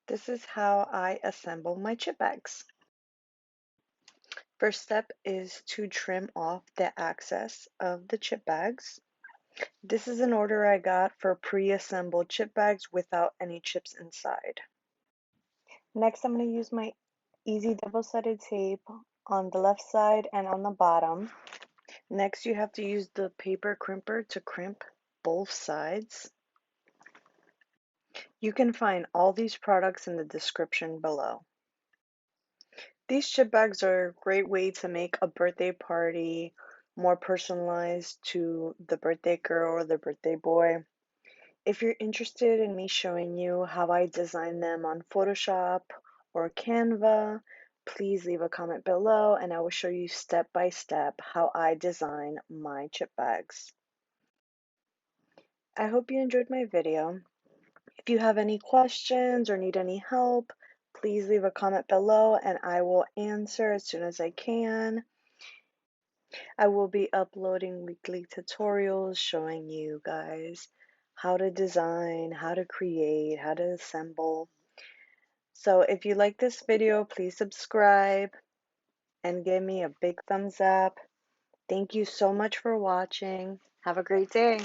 This is how I assemble my chip bags. First step is to trim off the excess of the chip bags. This is an order I got for pre-assembled chip bags without any chips inside. Next, I'm going to use my easy double-sided tape on the left side and on the bottom. Next, you have to use the paper crimper to crimp both sides. You can find all these products in the description below. These chip bags are a great way to make a birthday party more personalized to the birthday girl or the birthday boy. If you're interested in me showing you how I design them on Photoshop or Canva, please leave a comment below and I will show you step by step how I design my chip bags. I hope you enjoyed my video. If you have any questions or need any help, please leave a comment below and I will answer as soon as I can. I will be uploading weekly tutorials showing you guys how to design, how to create, how to assemble. So if you like this video, please subscribe and give me a big thumbs up. Thank you so much for watching. Have a great day.